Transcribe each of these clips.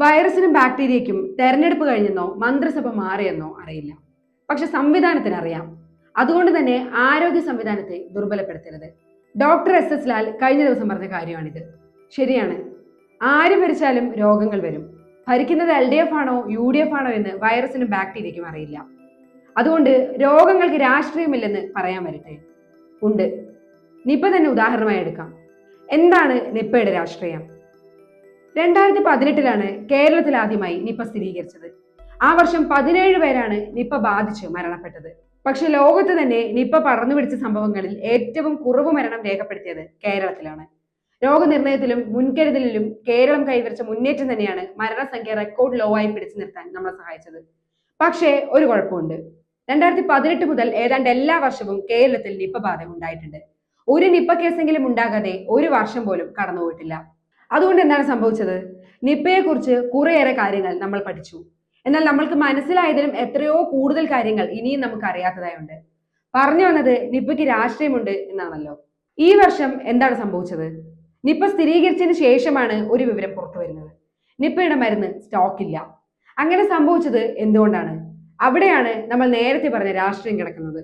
വൈറസിനും ബാക്ടീരിയയ്ക്കും തെരഞ്ഞെടുപ്പ് കഴിഞ്ഞെന്നോ മന്ത്രിസഭ മാറിയെന്നോ അറിയില്ല. പക്ഷെ സംവിധാനത്തിന് അറിയാം. അതുകൊണ്ട് തന്നെ ആരോഗ്യ സംവിധാനത്തെ ദുർബലപ്പെടുത്തരുത്. ഡോക്ടർ എസ് ലാൽ കഴിഞ്ഞ ദിവസം പറഞ്ഞ കാര്യമാണിത്. ശരിയാണ്, ആര് ഭരിച്ചാലും രോഗങ്ങൾ വരും. ഭരിക്കുന്നത് LDF ആണോ UDF ആണോ എന്ന് വൈറസിനും ബാക്ടീരിയയ്ക്കും അറിയില്ല. അതുകൊണ്ട് രോഗങ്ങൾക്ക് രാഷ്ട്രീയമില്ലെന്ന് പറയാൻ വരട്ടെ. ഉണ്ട്. നിപ്പ തന്നെ ഉദാഹരണമായി എടുക്കാം. എന്താണ് നിപ്പയുടെ രാഷ്ട്രീയം? 2018 കേരളത്തിൽ ആദ്യമായി നിപ്പ സ്ഥിരീകരിച്ചത്. ആ വർഷം 17 പേരാണ് നിപ്പ ബാധിച്ച് മരണപ്പെട്ടത്. പക്ഷെ ലോകത്ത് തന്നെ നിപ്പ പടർന്നു പിടിച്ച സംഭവങ്ങളിൽ ഏറ്റവും കുറവ് മരണം രേഖപ്പെടുത്തിയത് കേരളത്തിലാണ്. രോഗനിർണയത്തിലും മുൻകരുതലിലും കേരളം കൈവരിച്ച മുന്നേറ്റം തന്നെയാണ് മരണസംഖ്യ റെക്കോർഡ് ലോ ആയി പിടിച്ചു നിർത്താൻ നമ്മളെ സഹായിച്ചത്. പക്ഷേ ഒരു കുഴപ്പമുണ്ട്. 2018 മുതൽ ഏതാണ്ട് എല്ലാ വർഷവും കേരളത്തിൽ നിപ്പ ബാധ ഉണ്ടായിട്ടുണ്ട്. ഒരു നിപ്പ കേസെങ്കിലും ഉണ്ടാകാതെ ഒരു വർഷം പോലും കടന്നുപോയിട്ടില്ല. അതുകൊണ്ട് എന്താണ് സംഭവിച്ചത്? നിപ്പയെ കുറിച്ച് കുറേയേറെ കാര്യങ്ങൾ നമ്മൾ പഠിച്ചു. എന്നാൽ നമ്മൾക്ക് മനസ്സിലായതിലും എത്രയോ കൂടുതൽ കാര്യങ്ങൾ ഇനിയും നമുക്ക് അറിയാത്തതായുണ്ട്. പറഞ്ഞു വന്നത് നിപ്പയ്ക്ക് രാഷ്ട്രീയമുണ്ട് എന്നാണല്ലോ. ഈ വർഷം എന്താണ് സംഭവിച്ചത്? നിപ്പ സ്ഥിരീകരിച്ചതിന് ശേഷമാണ് ഒരു വിവരം പുറത്തു വരുന്നത്. നിപ്പയുടെ മരുന്ന് സ്റ്റോക്ക് ഇല്ല. അങ്ങനെ സംഭവിച്ചത് എന്തുകൊണ്ടാണ്? അവിടെയാണ് നമ്മൾ നേരത്തെ പറഞ്ഞ രാഷ്ട്രീയം കിടക്കുന്നത്.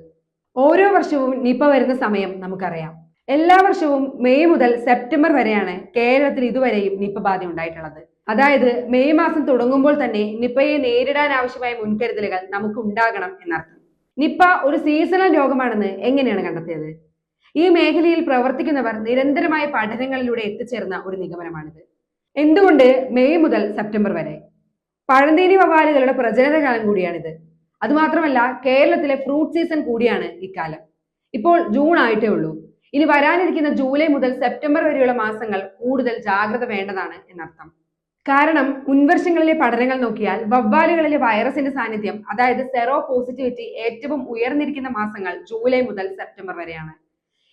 ഓരോ വർഷവും നിപ്പ വരുന്ന സമയം നമുക്കറിയാം. എല്ലാ വർഷവും മെയ് മുതൽ സെപ്റ്റംബർ വരെയാണ് കേരളത്തിൽ ഇതുവരെയും നിപ്പ ബാധ ഉണ്ടായിട്ടുള്ളത്. അതായത് മെയ് മാസം തുടങ്ങുമ്പോൾ തന്നെ നിപ്പയെ നേരിടാൻ ആവശ്യമായ മുൻകരുതലുകൾ നമുക്ക് ഉണ്ടാകണം എന്നർത്ഥം. നിപ്പ ഒരു സീസണൽ രോഗമാണെന്ന് എങ്ങനെയാണ് കണ്ടെത്തിയത്? ഈ മേഖലയിൽ പ്രവർത്തിക്കുന്നവർ നിരന്തരമായ പഠനങ്ങളിലൂടെ എത്തിച്ചേർന്ന ഒരു നിഗമനമാണിത്. എന്തുകൊണ്ട് മെയ് മുതൽ സെപ്റ്റംബർ വരെ? പഴന്തീനി വവ്വാലുകളുടെ പ്രജനനകാലം കൂടിയാണിത്. അതുമാത്രമല്ല, കേരളത്തിലെ ഫ്രൂട്ട് സീസൺ കൂടിയാണ് ഇക്കാലം. ഇപ്പോൾ ജൂൺ ആയിട്ടേ ഉള്ളൂ. ഇനി വരാനിരിക്കുന്ന ജൂലൈ മുതൽ സെപ്റ്റംബർ വരെയുള്ള മാസങ്ങൾ കൂടുതൽ ജാഗ്രത വേണ്ടതാണ് എന്നർത്ഥം. കാരണം മുൻവർഷങ്ങളിലെ പഠനങ്ങൾ നോക്കിയാൽ വവ്വാലുകളിലെ വൈറസിന്റെ സാന്നിധ്യം, അതായത് സെറോ പോസിറ്റിവിറ്റി ഏറ്റവും ഉയർന്നിരിക്കുന്ന മാസങ്ങൾ ജൂലൈ മുതൽ സെപ്റ്റംബർ വരെയാണ്.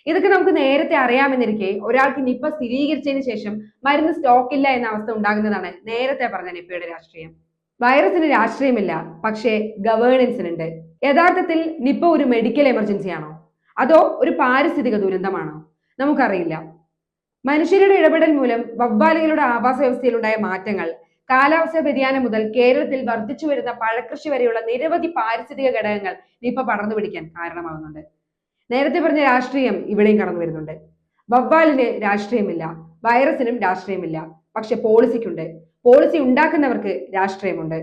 ഇതൊക്കെ നമുക്ക് നേരത്തെ അറിയാമെന്നിരിക്കെ ഒരാൾക്ക് നിപ്പ സ്ഥിരീകരിച്ചതിന് ശേഷം മരുന്ന് സ്റ്റോക്ക് ഇല്ല എന്ന അവസ്ഥ ഉണ്ടാകുന്നതാണ് നേരത്തെ പറഞ്ഞ നിപ്പയുടെ രാഷ്ട്രീയം. വൈറസിന് രാഷ്ട്രീയമില്ല, പക്ഷേ ഗവേണൻസിനുണ്ട്. യഥാർത്ഥത്തിൽ നിപ്പ ഒരു മെഡിക്കൽ എമർജൻസി ആണോ, അതോ ഒരു പാരിസ്ഥിതിക ദുരന്തമാണോ? നമുക്കറിയില്ല. മനുഷ്യരുടെ ഇടപെടൽ മൂലം വവ്വാലുകളുടെ ആവാസ വ്യവസ്ഥയിലുണ്ടായ മാറ്റങ്ങൾ, കാലാവസ്ഥാ വ്യതിയാനം മുതൽ കേരളത്തിൽ വർദ്ധിച്ചു വരുന്ന പഴക്കൃഷി വരെയുള്ള നിരവധി പാരിസ്ഥിതിക ഘടകങ്ങൾ നിപ്പ പടർന്നു പിടിക്കാൻ കാരണമാകുന്നുണ്ട്. നേരത്തെ പറഞ്ഞ രാഷ്ട്രീയം ഇവിടെയും കടന്നു വരുന്നുണ്ട്. വവ്വാലിന് രാഷ്ട്രീയമില്ല, വൈറസിനും രാഷ്ട്രീയമില്ല, പക്ഷെ പോളിസിക്കുണ്ട്. പോളിസി ഉണ്ടാക്കുന്നവർക്ക് രാഷ്ട്രീയമുണ്ട്.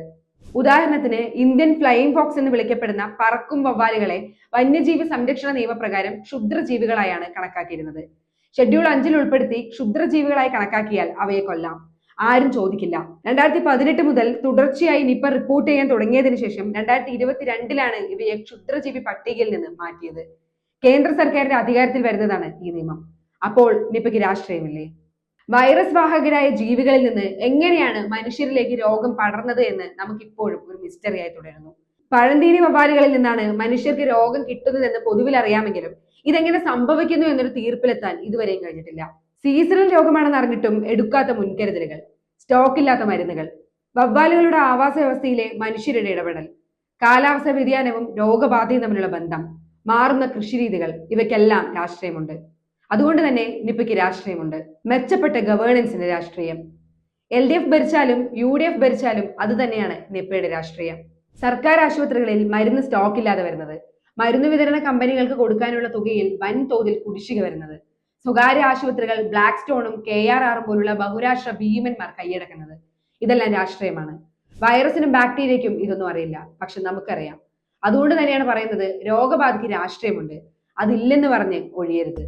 ഉദാഹരണത്തിന് ഇന്ത്യൻ ഫ്ലൈയിങ് ഫോക്സ് എന്ന് വിളിക്കപ്പെടുന്ന പറക്കും വവ്വാലുകളെ വന്യജീവി സംരക്ഷണ നിയമപ്രകാരം ക്ഷുദ്രജീവികളായാണ് കണക്കാക്കിയിരുന്നത്. ഷെഡ്യൂൾ 5 ഉൾപ്പെടുത്തി ക്ഷുദ്രജീവികളായി കണക്കാക്കിയാൽ അവയെ കൊല്ലാം, ആരും ചോദിക്കില്ല. 2018 മുതൽ തുടർച്ചയായി നിപ്പ റിപ്പോർട്ട് ചെയ്യാൻ തുടങ്ങിയതിനു ശേഷം 2022 ഇവയെ ക്ഷുദ്രജീവി പട്ടികയിൽ നിന്ന് മാറ്റിയത്. കേന്ദ്ര സർക്കാരിന്റെ അധികാരത്തിൽ വരുന്നതാണ് ഈ നിയമം. അപ്പോൾ നിപ്പയ്ക്ക് രാഷ്ട്രീയമില്ലേ? വൈറസ് വാഹകരായ ജീവികളിൽ നിന്ന് എങ്ങനെയാണ് മനുഷ്യരിലേക്ക് രോഗം പടർന്നത് എന്ന് നമുക്കിപ്പോഴും ഒരു മിസ്റ്ററിയായി തുടരുന്നു. പഴന്തീനി വവ്വാലുകളിൽ നിന്നാണ് മനുഷ്യർക്ക് രോഗം കിട്ടുന്നതെന്ന് പൊതുവിൽ അറിയാമെങ്കിലും ഇതെങ്ങനെ സംഭവിക്കുന്നു എന്നൊരു തീർപ്പിലെത്താൻ ഇതുവരെയും കഴിഞ്ഞിട്ടില്ല. സീസണൽ രോഗമാണെന്ന് അറിഞ്ഞിട്ടും എടുക്കാത്ത മുൻകരുതലുകൾ, സ്റ്റോക്ക് ഇല്ലാത്ത മരുന്നുകൾ, വവ്വാലുകളുടെ ആവാസ വ്യവസ്ഥയിലെ മനുഷ്യരുടെ ഇടപെടൽ, കാലാവസ്ഥാ വ്യതിയാനവും രോഗബാധയും തമ്മിലുള്ള ബന്ധം, മാറുന്ന കൃഷിരീതികൾ, ഇവയ്ക്കെല്ലാം രാഷ്ട്രീയമുണ്ട്. അതുകൊണ്ട് തന്നെ നിപ്പയ്ക്ക് രാഷ്ട്രീയമുണ്ട്. മെച്ചപ്പെട്ട ഗവേണൻസിന്റെ രാഷ്ട്രീയം. LDF ഭരിച്ചാലും UDF ഭരിച്ചാലും അത് തന്നെയാണ് നിപ്പയുടെ രാഷ്ട്രീയം. സർക്കാർ ആശുപത്രികളിൽ മരുന്ന് സ്റ്റോക്ക് ഇല്ലാതെ വരുന്നത്, മരുന്ന് വിതരണ കമ്പനികൾക്ക് കൊടുക്കാനുള്ള തുകയിൽ വൻതോതിൽ കുടിശ്ശിക വരുന്നത്, സ്വകാര്യ ആശുപത്രികൾ ബ്ലാക്ക് സ്റ്റോണും KRRും പോലുള്ള ബഹുരാഷ്ട്ര ഭീമന്മാർ കൈയടക്കുന്നത്, ഇതെല്ലാം രാഷ്ട്രീയമാണ്. വൈറസിനും ബാക്ടീരിയയ്ക്കും ഇതൊന്നും അറിയില്ല, പക്ഷെ നമുക്കറിയാം. അതുകൊണ്ട് തന്നെയാണ് പറയുന്നത് രോഗബാധയ്ക്ക് രാഷ്ട്രീയമുണ്ട്. അതില്ലെന്ന് പറഞ്ഞ് ഒഴിയരുത്.